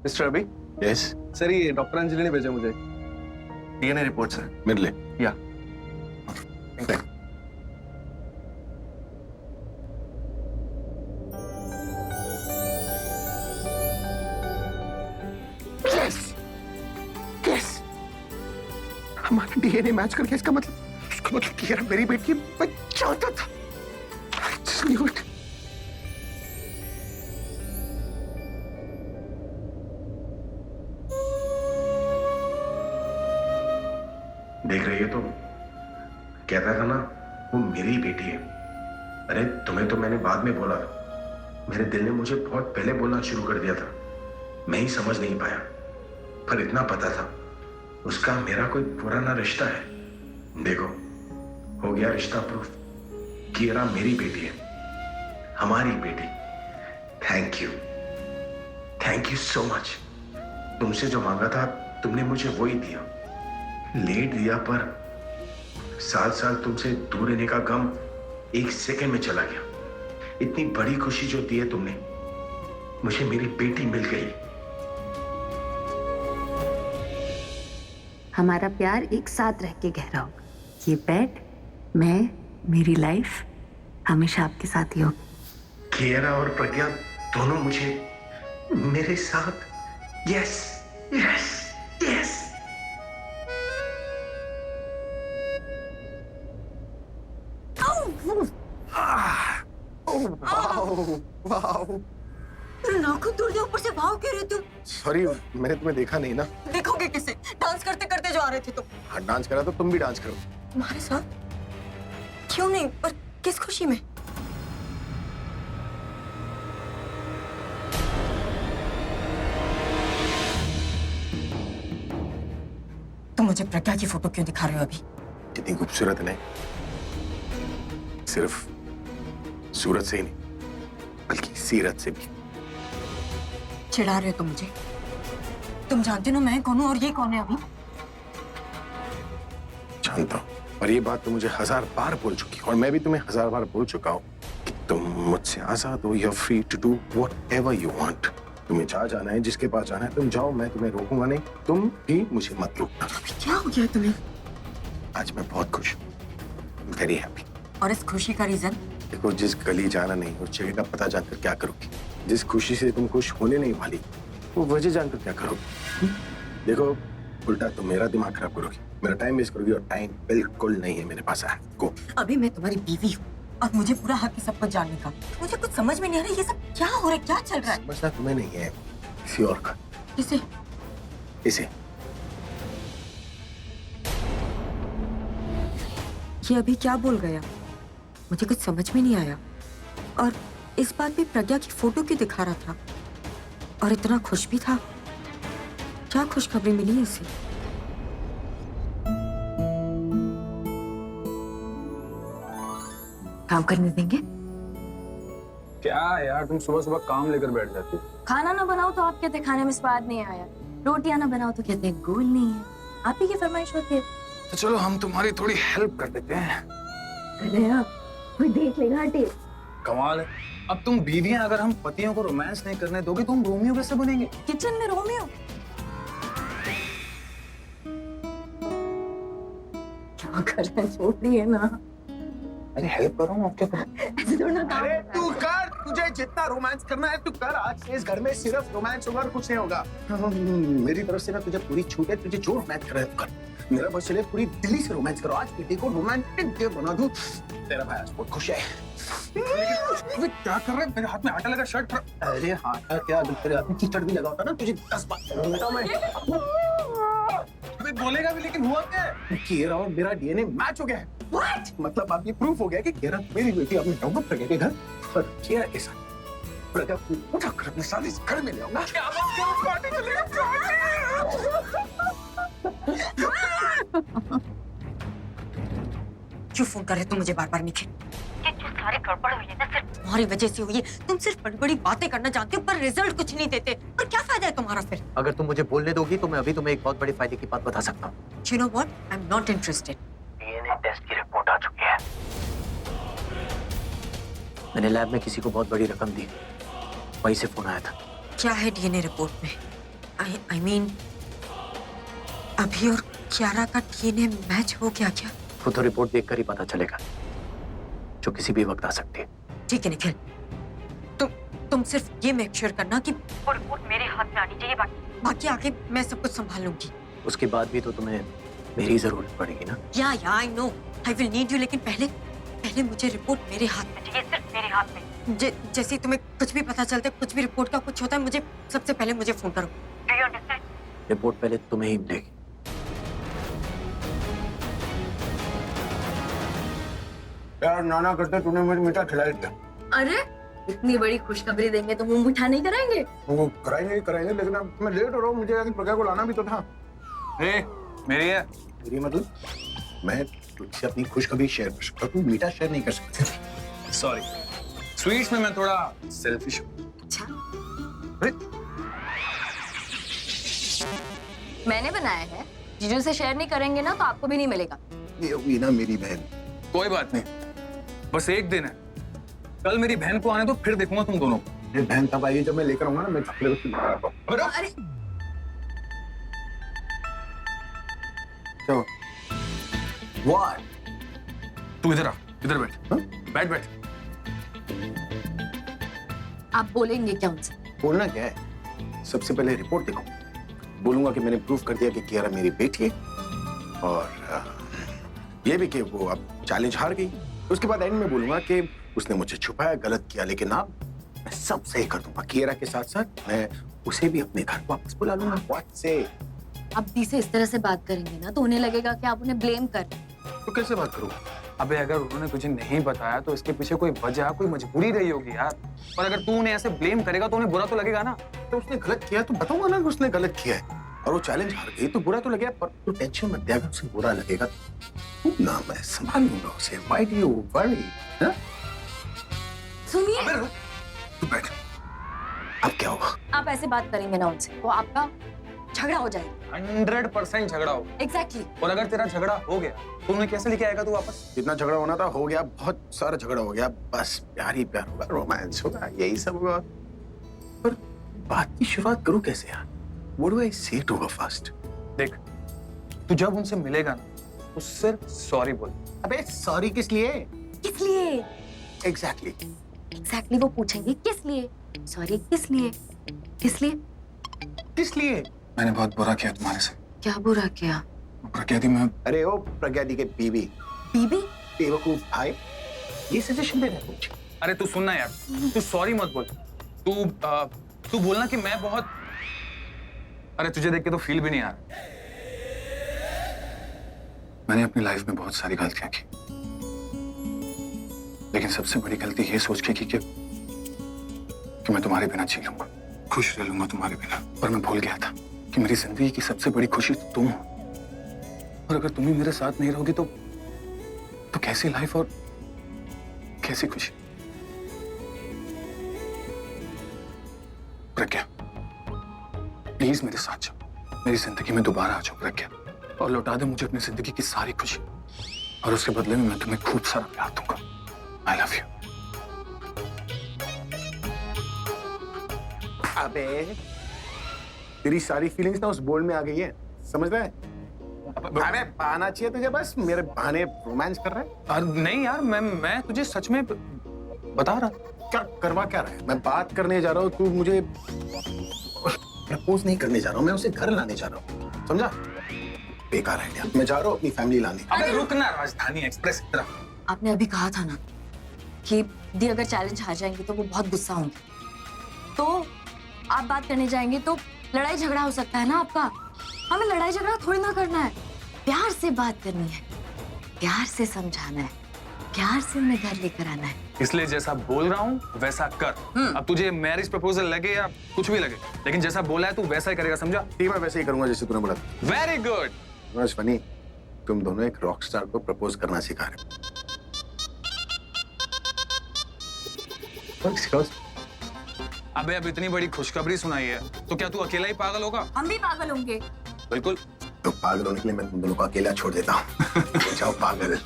Mister अभी yes sir, ये doctor Anjali ने भेजा मुझे डीएनए रिपोर्ट सर। मिल ले। या यस यस हमारा डीएनए मैच कर गया। इसका मतलब कि यार मेरी बेटी मैं चाहता था। I just knew it. देख रही है तो कहता था ना वो मेरी ही बेटी है। अरे तुम्हें तो मैंने बाद में बोला था, मेरे दिल ने मुझे बहुत पहले बोलना शुरू कर दिया था। मैं ही समझ नहीं पाया, पर इतना पता था उसका मेरा कोई पुराना रिश्ता है। देखो हो गया रिश्ता प्रूफ कि ये मेरी बेटी है, हमारी बेटी। Thank you so much. तुमसे जो मांगा था तुमने मुझे वो ही दिया, लेट दिया, पर साल साल तुमसे दूर रहने का गम एक सेकंड में चला गया। इतनी बड़ी खुशी जो दी है तुमने मुझे, मेरी बेटी मिल गई। हमारा प्यार एक साथ रह के गहरा होगा। ये बेड, मैं, मेरी लाइफ हमेशा आपके साथ ही होगी। कियारा और प्रज्ञा दोनों मुझे मेरे साथ। Yes yes yes. नाखून तोड़ दिया, ऊपर से भाव कह रहे तुम। सॉरी, मैंने तुम्हें देखा नहीं ना। देखोगे किसे? डांस करते करते जो आ रहे थे तुम। हाँ, डांस करा तो तुम भी डांस करो। तुम्हारे साथ? क्यों नहीं, पर किस खुशी में? तुम मुझे प्रज्ञा की फोटो क्यों दिखा रहे हो अभी? कितनी खूबसूरत नहीं, सिर्फ सूरत से ही नहीं बल्कि सीरत से भी। चिढ़ा रहे हो तुम मुझे? तुम जानते हो मैं कौन हूँ और ये कौन है अभी? जानता हूँ, और ये बात तो मुझे 1000 बार बोल चुकी, और मैं भी तुम्हें 1000 बार बोल चुका हूँ कि तुम मुझसे आजाद हो। You are free to do whatever you want. तुम्हें जहाँ जाना है, जिसके पास जाना है तुम जाओ, मैं तुम्हें रोकूंगा नहीं। तुम भी मुझे मत रोकना। क्या हो गया तुम्हें? आज मैं बहुत खुश हूँ, वेरी हैप्पी। और इस खुशी का रीजन? देखो, जिस गली जाना नहीं उस जगह का पता जानकर क्या करोगी? जिस खुशी से तुम खुश होने नहीं वाली वो वजह जानकर क्या करोगी? देखो, उल्टा तुम मेरा दिमाग खराब करोगी, मेरा टाइम वेस्ट करोगी, और टाइम बिल्कुल नहीं है मेरे पास। है गो। अभी मैं तुम्हारी बीवी हूँ और मुझे पूरा हक है सब कुछ जानने का। मुझे कुछ समझ में नहीं आ रहा, ये सब क्या हो रहा है, क्या चल रहा है? समझना तुम्हें नहीं है, किसी और का। किसे? इसे। ये अभी क्या बोल गया? मुझे कुछ समझ में नहीं आया। और इस बात पे प्रज्ञा की फोटो क्यों दिखा रहा था? और इतना खुश भी था। क्या खुशखबरी मिली है इसे? काम करने देंगे? क्या यार, तुम सुबह सुबह काम लेकर बैठ जाती हो। खाना ना बनाओ तो आप कहते खाने में स्वाद नहीं आया, रोटियां ना बनाओ तो कहते गोल नहीं है। आप ही की फरमाइश होती है। तो चलो हम तुम्हारी थोड़ी हेल्प कर देते हैं। अरे आप कोई देख लेगा, हटे। कमाल है, अब तुम बीवियां अगर हम पतियों को रोमांस नहीं करने दोगे तो हम रोमियो कैसे बनेंगे? किचन में रोमियो? क्या कर रहे हैं, छोड़ दिए ना। अरे हेल्प कर रहा हूँ, क्या करूँ? ऐसे थोड़ा काम अरे होता है। तू कर, तुझे जितना रोमांस करना है तू कर। आज से इस घर में सिर्फ रोमांस होगा और कुछ नहीं होगा। मेरी तरफ से ना तुझे पूरी छूट है, तुझे जो रोमांस कर कर। मेरा बस चले, पूरी दिल्ली से रोमांस करो। आज बेटे को रोमांटिक डे बना दूं। तेरा भाई आज बहुत खुश है। अबे क्या कर रहे हैं? मेरे हाथ में आटा लगा शर्ट पर। अरे हाँ क्या, तेरे हाथ में कीचड़ भी लगा होता ना, तुझे 10 बार बताऊं मैं। अबे बोलेगा भी, लेकिन हुआ क्या है? केरा और मेरा डीएनए मैच हो गया है। What? मतलब अब ये प्रूफ हो गया कि केरा मेरी बेटी अपने डॉक्टर प्रज्ञा के घर और केरा के साथ प्रज्ञा को उठाकर अपने साथ इस घर में ले आऊंगा। क्या बात कर रहे हो? पार्टी चलेगा, क्यों फोन कर रहे तुम मुझे बार बार निखिल? ये जो सारी गड़बड़ हुई है ना सिर्फ तुम्हारी वजह से हुई है। तुम सिर्फ बड़ी बड़ी बातें करना जानते हो पर रिजल्ट कुछ नहीं देते। और क्या फायदा है तुम्हारा फिर? अगर तुम मुझे बोलने दोगी तो मैं अभी तुम्हें एक बहुत बड़े फायदे की बात बता सकता हूँ। You know what? I'm not interested. DNA test की रिपोर्ट आ चुकी है। मैंने लैब में किसी को बहुत बड़ी रकम दी, वहीं से फोन आया था। क्या है डीएनए रिपोर्ट में? आई मीन अभी और कियारा का डीएनए मैच हो गया क्या? वो तो रिपोर्ट देखकर ही पता चलेगा, जो किसी भी वक्त आ सकती है। ठीक है निखिल, तुम सिर्फ ये मेक श्योर करना कि वो रिपोर्ट मेरे हाथ में आनी चाहिए, बाकी आके मैं सब कुछ संभाल लूंगी। उसके बाद भी तो तुम्हें मेरी जरूरत पड़ेगी ना। या I know I will need you, लेकिन पहले मुझे रिपोर्ट मेरे हाथ में चाहिए, सिर्फ मेरे हाथ में। जैसे ही तुम्हें कुछ भी पता चलता है, कुछ भी रिपोर्ट का कुछ होता है, मुझे सबसे पहले मुझे फोन करो। Do you understand? रिपोर्ट पहले तुम्हें ही मिलेगी। यार नाना करते तूने मुझे मीठा खिलाई दिया। अरे इतनी बड़ी खुशखबरी देंगे तो मुंह मीठा नहीं कराएंगे? वो कराएंगे लेकिन अब मैं लेट हो रहा हूँ, मुझे आगे प्रज्ञा को लाना भी तो था। मेरी है। मेरी मतलब मैं तुझसे अपनी खुशखबरी शेयर कर सकता, तू मीठा शेयर नहीं कर सकती। सॉरी, स्वीट्स में मैं थोड़ा सेल्फिश हूँ। अच्छा, मैंने बनाया है, जीजू से शेयर नहीं करेंगे ना तो आपको भी नहीं मिलेगा। ये हुई ना मेरी बहन। कोई बात नहीं, बस एक दिन है, कल मेरी बहन को आने दो, फिर देखूंगा तुम दोनों को। ये बहन तब आई जब मैं लेकर आऊंगा ना, मैं झपले को लेकर आता हूँ। अरे चलो What? तू इधर आ, इधर बैठ। हाँ? बैठ। आप बोलेंगे क्या उनसे? बोलना क्या है? सबसे पहले रिपोर्ट देखो, बोलूंगा कि मैंने प्रूफ कर दिया कि कियारा मेरी बेटी है, और ये भी कि वो अब चैलेंज हार गई। उसके बाद एंड में बोलूंगा कि उसने मुझे छुपाया, गलत किया, लेकिन अब मैं सब सही कर दूंगा। कियारा के साथ साथ मैं उसे भी अपने घर वापस बुला लूंगा। व्हाट से? आप दी से इस तरह से बात करेंगे ना तो उन्हें लगेगा कि आप उन्हें ब्लेम कर रहे हैं। तो कैसे बात करूँ? अबे अगर उन्होंने तुझे नहीं बताया तो इसके पीछे कोई वजह, कोई मजबूरी रही होगी यार। और अगर तू उन्हें ऐसे ब्लेम करेगा तो उन्हें बुरा तो लगेगा ना। तो उसने गलत किया तो बताऊंगा ना कि उसने गलत किया है, और वो चैलेंज हार गई तो बुरा तो लगेगा, पर तू टेंशन मत ले, अगर उसे बुरा लगेगा तो ना मैं संभाल लूंगा उसे। Why do you worry? सुनिए, अबे रुक, तू बैठ। अब क्या होगा? आप ऐसे बात करेंगे ना उनसे तो आपका झगड़ा हो जाएगा। 100% झगड़ा हो। एग्जैक्टली। और अगर तेरा झगड़ा हो गया तो उन्हें कैसे लेके आएगा तू वापस? जितना झगड़ा होना था हो गया, बहुत सारा झगड़ा हो गया, बस प्यार ही प्यार होगा, रोमांस होगा, यही सब होगा। पर बात की शुरुआत करूं कैसे यार? What do I say to her first? देख, तू जब उनसे मिलेगा ना तो सिर्फ सॉरी बोल। अबे सॉरी किस लिए? किस लिए? एग्जैक्टली वो पूछेंगे किस लिए? सॉरी किस लिए? किस लिए? किस लिए? मैंने बहुत बुरा किया तुम्हारे से। क्या बुरा किया? प्रज्ञा दी, मैं अरे ओ प्रज्ञा दी के बीबी, बीबी? बेवकूफ भाई, ये सजेशन दे रहा है मुझे। अरे तू सुनना यार, तू सॉरी मत बोल। तू बोलना कि मैं बहुत, अरे तुझे देख के तो फील भी नहीं आ रहा। मैंने अपनी लाइफ में बहुत सारी गलतियां की, लेकिन सबसे बड़ी गलती ये सोच के की कि मैं तुम्हारे बिना जी लूंगा, खुश रह लूंगा तुम्हारे बिना। पर मैं भूल गया था कि मेरी जिंदगी की सबसे बड़ी खुशी तो तुम हो, और अगर तुम ही मेरे साथ नहीं रहोगी तो कैसी लाइफ और कैसी खुशी? प्रज्ञा, प्लीज मेरे साथ जाओ, मेरी जिंदगी में दोबारा आ जाओ प्रज्ञा, और लौटा दे मुझे अपनी जिंदगी की सारी खुशी, और उसके बदले में मैं तुम्हें खूब सारा प्यार दूंगा। I love you. अबे तेरी सारी फीलिंग्स ना उस बोल में आ गई है, समझ रहा है? अबे बहाना चाहिए तुझे, बस मेरे बहाने रोमांस कर रहा है। नहीं यार, मैं तुझे सच में बता रहा। क्या करवा क्या रहा है? मैं बात करने जा रहा हूँ, तू मुझे प्रपोज नहीं करने जा रहा हूँ, मैं उसे घर लाने जा रहा हूँ, समझा? बेकार आइडिया। मैं जा रहा हूँ अपनी फैमिली लाने। अबे रुकना, राजधानी एक्सप्रेस की तरफ। आपने अभी कहा था ना कि दी अगर चैलेंज हार जाएंगे तो वो बहुत गुस्सा होंगे, तो आप बात करने जाएंगे तो लड़ाई झगड़ा हो सकता है ना आपका। हमें लड़ाई झगड़ा थोड़ी ना करना है, प्यार से बात करनी है, प्यार से समझाना है, प्यार से उन्हें घर लेकर आना है। इसलिए जैसा बोल रहा हूँ वैसा कर। अब तुझे मैरिज प्रपोजल लगे या कुछ भी लगे, लेकिन जैसा बोला है तू वैसा ही करेगा, समझा? ठीक, मैं वैसे ही करूंगा जैसे तूने बोला। Very good. बस फनी, तुम दोनों एक रॉक स्टार को प्रपोज करना सिखा रहे हो। अबे अब इतनी बड़ी खुशखबरी सुनाई है तो क्या तू अकेला ही पागल होगा? हम भी पागल होंगे। बिल्कुल। तो पागल होने के लिए मैं तुम दोनों को अकेला छोड़ देता हूँ। जाओ पागल,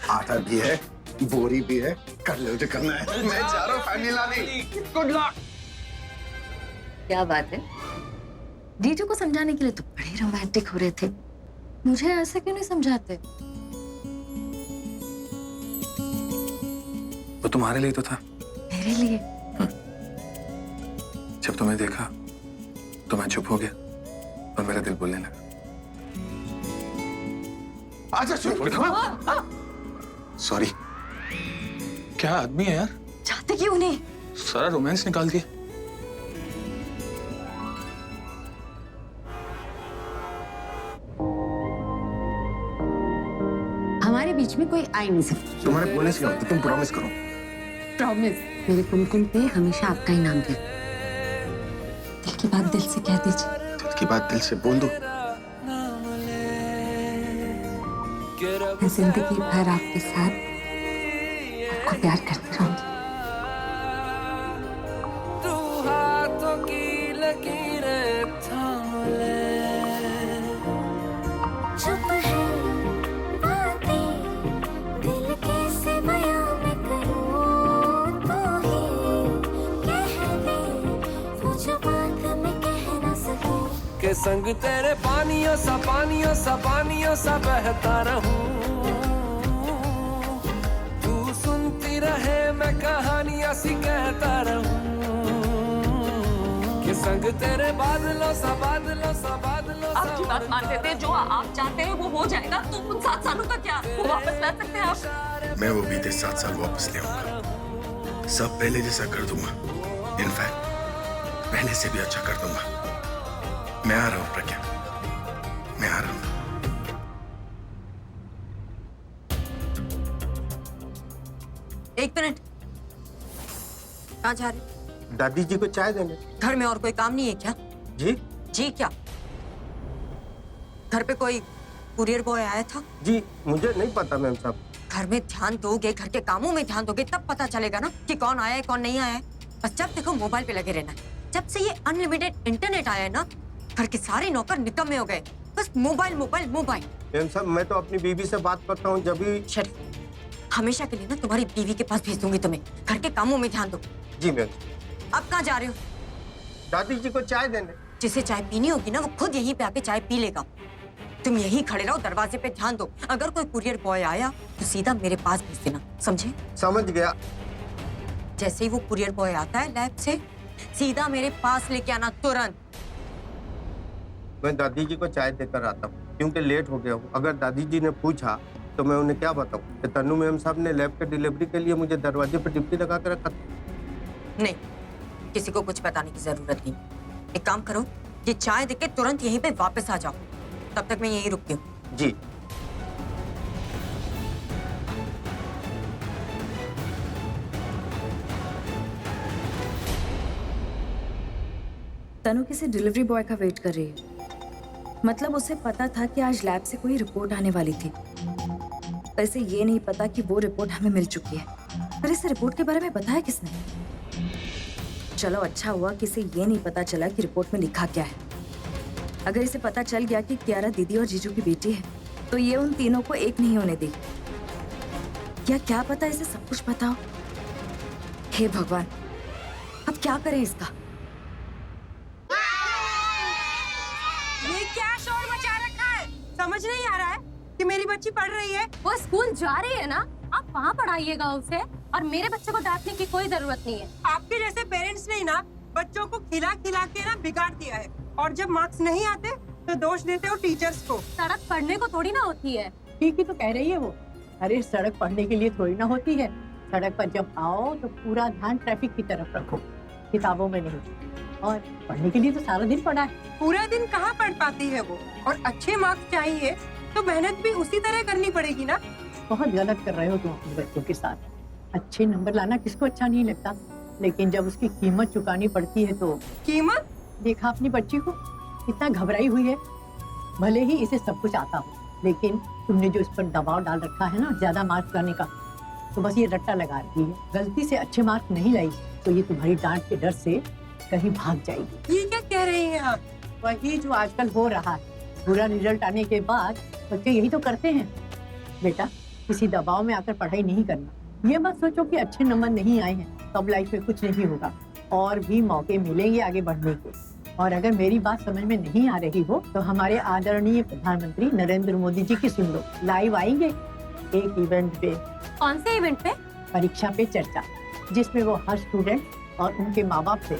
आटा भी है, बोरी भी है, कर लो जो करना है। मैं जा रहा हूँ फैमिली लाने। Good luck. क्या बात है? जीजू को समझाने के लिए तो बड़े रोमांटिक हो रहे थे, मुझे ऐसे क्यों नहीं समझाते? वो तुम्हारे लिए तो था। मेरे लिए? जब तुम्हें देखा तो मैं चुप हो गया और मेरा दिल बोलने लगा। आजा सॉरी। क्या आदमी है यार, चाहते क्यों नहीं? सारा रोमांस निकाल दिया। हमारे बीच में कोई आ ही नहीं सकता। तुम्हारे बोलने से क्या होता? तुम प्रॉमिस करो। प्रॉमिस। मेरे कुमकुम पे हमेशा आपका ही नाम दे। दिल की बात दिल से कह दीजिए। दिल की बात दिल से बोल दो। मैं जिंदगी भर आपके साथ आपको प्यार करती रहूंगी। तू हाथों की लकीरें थाम ले। चुप है बातें दिल कैसे बयां मैं करूं, तू ही कह दे वो जो बात मैं कह ना सकूं। के संग तेरे पानियों सा बहता रहूं। तू सुनती रहे मैं कहानियां सी कहता रहूं। के संग तेरे बादलों सा आपकी बात मानते थे, जो आप चाहते हैं वो हो जाएगा। तो उन 7 सालों का क्या, वो वापस ला सकते हैं आप? मैं वो बीते 7 साल वापस ले आऊंगा। सब पहले जैसा कर दूंगा। इनफैक्ट पहले से भी अच्छा कर दूंगा। मैं आ रहा हूं प्रज्ञा, मैं आ रहा हूं। एक मिनट, कहाँ जा रहे? दादी जी को चाय देने। घर में और कोई काम नहीं है क्या? जी जी क्या? घर पे कोई कुरियर बॉय आया था? जी मुझे नहीं पता मैम साहब। घर में ध्यान दोगे, घर के कामों में ध्यान दोगे, तब पता चलेगा ना कि कौन आया है कौन नहीं आया है। बस जब देखो मोबाइल पे लगे रहना है। जब से ये अनलिमिटेड इंटरनेट आया है ना, घर के सारे नौकर निकम्मे हो गए। बस मोबाइल मोबाइल मोबाइल। मैम साहब मैं तो अपनी बीवी से बात करता हूँ जब भी। शरीफ, हमेशा के लिए ना तुम्हारी बीवी के पास भेज दूंगी तुम्हें। घर के कामों में ध्यान दो। जी मैम। अब कहाँ जा रहे हो? दादी जी को चाय देने। जिसे चाय पीनी होगी ना वो खुद यहीं पे आके चाय पी लेगा। तुम यहीं खड़े रहो, दरवाजे पे ध्यान दो। अगर कोई कुरियर बॉय आया तो सीधा मेरे पास भेज देना, समझे? समझ गया। जैसे ही वो कुरियर बॉय आता है लैब से, सीधा मेरे पास लेके आना तुरंत। मैं दादी जी को चाय देकर आता हूँ क्योंकि लेट हो गया हूँ। अगर दादी जी ने पूछा तो मैं उन्हें क्या बताऊँ कि तन्नू मैम साहब ने लैब के डिलीवरी के लिए मुझे दरवाजे पर ड्यूटी लगा कर रखा था। नहीं, किसी को कुछ बताने की जरूरत नहीं। एक काम करो, ये चाय देके तुरंत यहीं पे वापस आ जाओ। तब तक मैं यहीं रुकती हूँ। जी। तनु किसी डिलीवरी बॉय का वेट कर रही है। मतलब उसे पता था कि आज लैब से कोई रिपोर्ट आने वाली थी। वैसे ये नहीं पता कि वो रिपोर्ट हमें मिल चुकी है। पर इस रिपोर्ट के बारे में बताया किसने? चलो अच्छा हुआ कि इसे ये नहीं पता चला कि रिपोर्ट में लिखा क्या है। अगर इसे पता चल गया कि कियारा दीदी और जीजू की बेटी है तो ये उन तीनों को एक नहीं होने देगी। या क्या पता इसे सब कुछ पता हो। हे भगवान, अब क्या करें इसका? ये क्या शोर मचा रखा है? समझ नहीं आ रहा है कि मेरी बच्ची पढ़ रही है। वो स्कूल जा रही है ना, आप वहाँ पढ़ाइएगा उसे। और मेरे बच्चे को डांटने की कोई जरूरत नहीं है। आपके जैसे पेरेंट्स ने ना बच्चों को खिला खिला के ना बिगाड़ दिया है। और जब मार्क्स नहीं आते तो दोष देते हो टीचर्स को। सड़क पढ़ने को थोड़ी ना होती है। ठीक ही तो कह रही है वो। अरे सड़क पढ़ने के लिए थोड़ी ना होती है। सड़क पर जब आओ तो पूरा ध्यान ट्रैफिक की तरफ रखो, किताबों में नहीं। और पढ़ने के लिए तो सारा दिन पढ़ा है। पूरा दिन कहाँ पढ़ पाती है वो? और अच्छे मार्क्स चाहिए तो मेहनत भी उसी तरह करनी पड़ेगी ना। बहुत गलत कर रहे हो तुम अपने बच्चों के साथ। अच्छे नंबर लाना किसको अच्छा नहीं लगता, लेकिन जब उसकी कीमत चुकानी पड़ती है तो। कीमत? देखा अपनी बच्ची को, कितना घबराई हुई है। भले ही इसे सब कुछ आता हो, लेकिन तुमने जो इस पर दबाव डाल रखा है ना ज्यादा मार्क्स लाने का, तो बस ये रट्टा लगा रही है। गलती से अच्छे मार्क्स नहीं लाई तो ये तुम्हारी डांट के डर से कहीं भाग जाएगी। ये क्या कह रही हैं आप? वही जो आजकल हो रहा है। बुरा रिजल्ट आने के बाद बच्चे यही तो करते हैं। बेटा, किसी दबाव में आकर पढ़ाई नहीं करना। ये मत सोचो कि अच्छे नंबर नहीं आए हैं तब लाइफ में कुछ नहीं होगा। और भी मौके मिलेंगे आगे बढ़ने के। और अगर मेरी बात समझ में नहीं आ रही हो तो हमारे आदरणीय प्रधानमंत्री नरेंद्र मोदी जी की सुन लो। लाइव आएंगे एक इवेंट पे। कौन से इवेंट पे? परीक्षा पे चर्चा, जिसमें वो हर स्टूडेंट और उनके माँ बाप से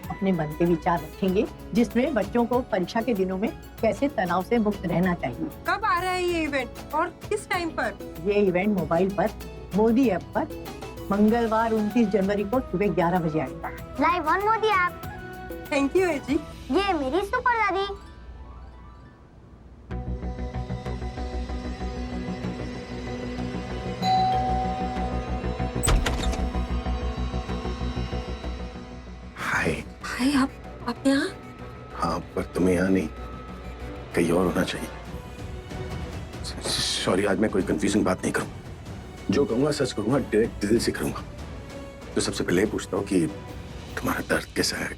अपने मन के विचार रखेंगे, जिसमें बच्चों को परीक्षा के दिनों में कैसे तनाव से मुक्त रहना चाहिए। कब आ रहा है ये इवेंट और किस टाइम पर? ये इवेंट मोबाइल पर मोदी ऐप पर मंगलवार 29 जनवरी को सुबह 11 बजे आएगा। Live on Modi app. Thank you जी। ये मेरी सुपर दादी। हाय। हाय, आप यहाँ? हाँ, पर तुम्हें यहाँ नहीं, कहीं और होना चाहिए। सॉरी, आज मैं कोई कंफ्यूजिंग बात नहीं करूँ। जो कहूँगा सच कहूँगा, डायरेक्ट दिल से करूँगा। तो सबसे पहले पूछता हूँ कि तुम्हारा दर्द कैसा है,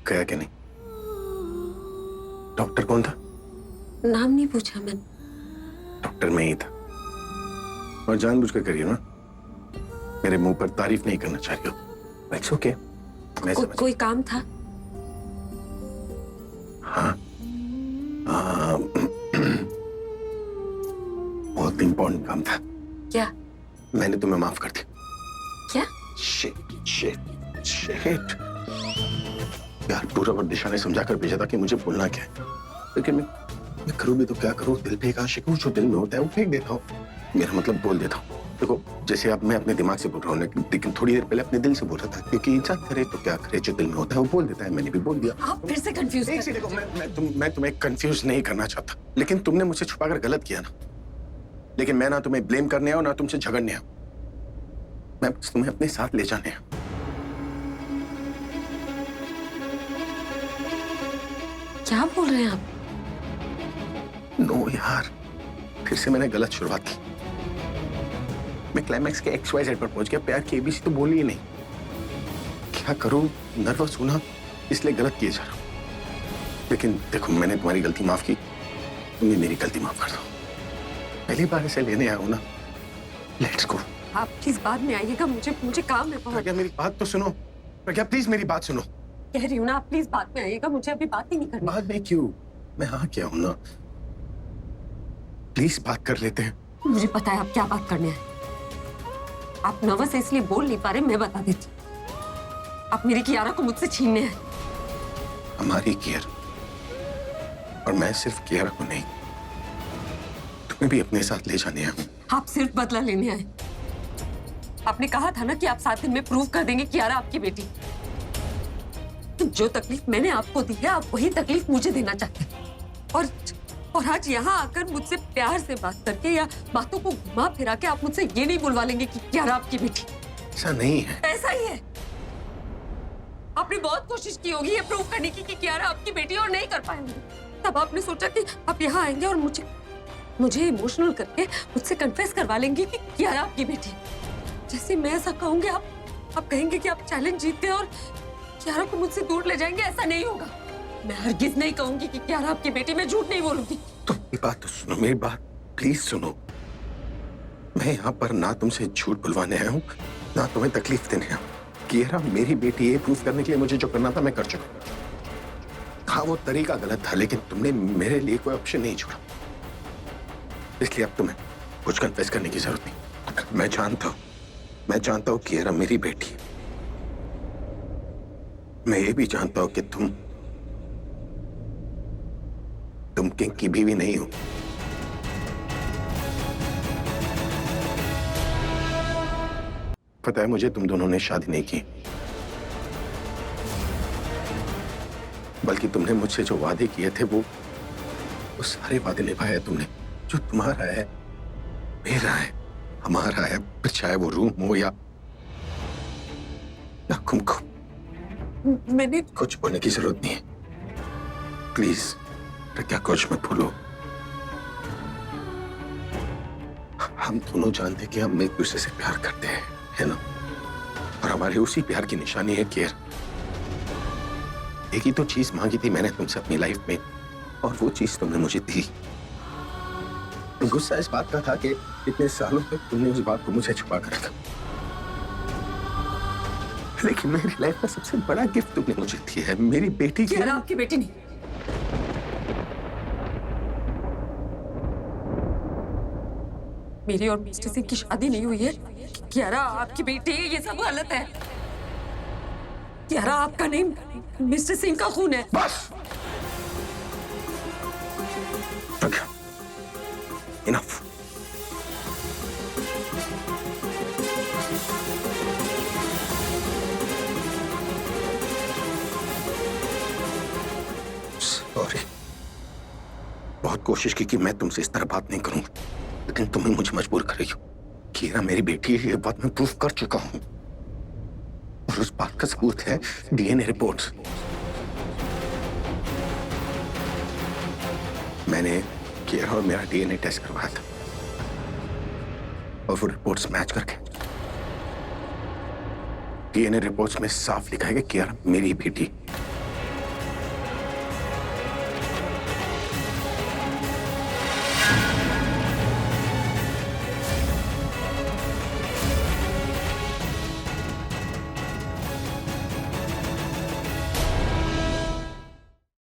गया कि नहीं? डॉक्टर कौन था? नाम नहीं पूछा मैंने। डॉक्टर मैं ही था। और जानबूझकर करिए ना, मेरे मुंह पर तारीफ नहीं करना चाह रही हो। It's okay. कोई काम था? हाँ, बहुत इंपॉर्टेंट काम था। क्या? मैंने तुम्हें माफ कर दिया। क्या? शिट शिट शिट यार, पूरा और दिशा ने समझा कर भेजा था कि मुझे बोलना क्या है, लेकिन मैं करूँ भी तो क्या करूँ? दिल पे एक आशिक हूँ, जो दिल में होता है वो फेंक देता हूँ। मेरा मतलब बोल देता हूँ। देखो, जैसे अब मैं अपने दिमाग से बोल रहा हूँ, लेकिन थोड़ी देर पहले अपने दिल से बोल रहा था, क्योंकि इंसान करे तो क्या करे, जो दिल में होता है वो बोल देता है। मैंने भी बोल दिया। आप फिर से कंफ्यूज एक देखो, मैं तुम्हें कंफ्यूज नहीं करना चाहता, लेकिन तुमने मुझसे छुपाकर गलत किया ना। लेकिन मैं ना तुम्हें ब्लेम करने आया, ना तुमसे झगड़ने आया। मैं बस तुम्हें अपने साथ ले जाने आया। क्या बोल रहे हैं आप? नो यार, फिर से मैंने गलत शुरुआत की। मैं क्लाइमैक्स के XYZ पर पहुंच गया, प्यार की ABC तो बोली ही नहीं। क्या करूं, नर्वस हूं ना, इसलिए गलत किए जा रहा हूं। लेकिन देखो, मैंने तुम्हारी गलती माफ की, तुम्हें मेरी गलती माफ कर दो। पहली बार इसे लेने आया हूं ना, लेट्स गो। आप प्लीज बाद में आइएगा, मुझे काम है बहुत। प्रज्ञा, मेरी बात तो सुनो। प्रज्ञा, प्लीज मेरी बात सुनो। कह रही हूँ ना, आप प्लीज बाद में आइएगा, मुझे अभी बात ही नहीं करनी। बाद में क्यों? मैं हाँ क्या हूं ना, प्लीज बात कर लेते हैं। मुझे पता है आप क्या बात करने हैं। आप नर्वस है इसलिए बोल नहीं पा रहे, मैं बता देती। आप मेरी कियारा को मुझसे छीनने हैं। हमारी केयर, और मैं सिर्फ कियारा को नहीं, तुम्हें भी अपने साथ ले जाने आया। आप सिर्फ बदला लेने आए। आपने कहा था ना कि आप 7 दिन में प्रूव कर देंगे कियारा आपकी बेटी। तो जो तकलीफ मैंने आपको दी है, आप वही तकलीफ मुझे देना चाहते हैं। और आज यहाँ आकर मुझसे प्यार से बात करके या बातों को घुमा फिरा के आप मुझसे ये नहीं बुलवा लेंगे कि कियारा आपकी बेटी। ऐसा नहीं है। ऐसा ही है। आपने बहुत कोशिश की होगी ये प्रूव करने की कि कियारा आपकी बेटी, और नहीं कर पाएंगे। तब आपने सोचा कि आप यहाँ आएंगे और मुझे इमोशनल करके मुझसे कन्फेस करवा लेंगे कि कियारा आपकी बेटी। जैसे मैं ऐसा कहूंगी, आप कहेंगे कि आप चैलेंज जीत गए और कियारा को मुझसे दूर ले जाएंगे। ऐसा नहीं होगा। मैं हरगिज नहीं कहूंगी कि कियारा आपकी बेटी। मैं झूठ नहीं बोलूंगी। तो मेरी बात तो सुनो, मेरी बात प्लीज सुनो। मैं यहाँ पर ना तुमसे झूठ बुलवाने आया हूँ, ना तुम्हें तकलीफ देने आया हूँ। कियारा मेरी बेटी है, प्रूफ करने के लिए मुझे जो करना था मैं कर चुका। हाँ, वो तरीका गलत था, लेकिन तुमने मेरे लिए कोई ऑप्शन नहीं छोड़ा, इसलिए अब तुम्हें कुछ कन्फेस करने की जरूरत नहीं। मैं जानता हूँ कियारा मेरी बेटी है। मैं ये भी जानता हूँ कि तुम किंग की बीवी नहीं हो। पता है मुझे, तुम दोनों ने शादी नहीं की, बल्कि तुमने मुझसे जो वादे किए थे वो सारे वादे निभाए तुमने। जो तुम्हारा है, मेरा है, हमारा है, फिर चाहे वो रूम हो या कुमकुम। मैंने कुछ बोलने की जरूरत नहीं है, प्लीज। क्या कुछ मत भूलो। हम दोनों जानते कि हम एक दूसरे से प्यार करते हैं, है ना? और हमारे उसी प्यार की निशानी है केयर। एक ही तो चीज मांगी थी मैंने तुमसे अपनी लाइफ में, और वो चीज तुमने मुझे दी। गुस्सा इस बात का था कि इतने सालों तक तुमने उस बात को मुझे छुपा कर रखा, लेकिन मेरी लाइफ का सबसे बड़ा गिफ्ट तुमने मुझे दिया है, मेरी बेटी की। आपकी बेटी नहीं, मेरी और मिस्टर सिंह की शादी नहीं हुई है। कियारा आपकी बेटी है, ये सब गलत है। कियारा आपका नहीं, मिस्टर सिंह का खून है। बस इनफ। सॉरी, बहुत कोशिश की कि मैं तुमसे इस तरह बात नहीं करूं, लेकिन तुम ही मुझे मजबूर कर रही हो। कीरा मेरी बेटी है, ये बात मैं प्रूफ कर चुका हूं, और उस बात का सबूत है डीएनए रिपोर्ट्स। मैंने कीरा और मेरा डीएनए टेस्ट करवाया था, और वो रिपोर्ट्स मैच करके डीएनए रिपोर्ट्स में साफ लिखा है कि कीरा मेरी बेटी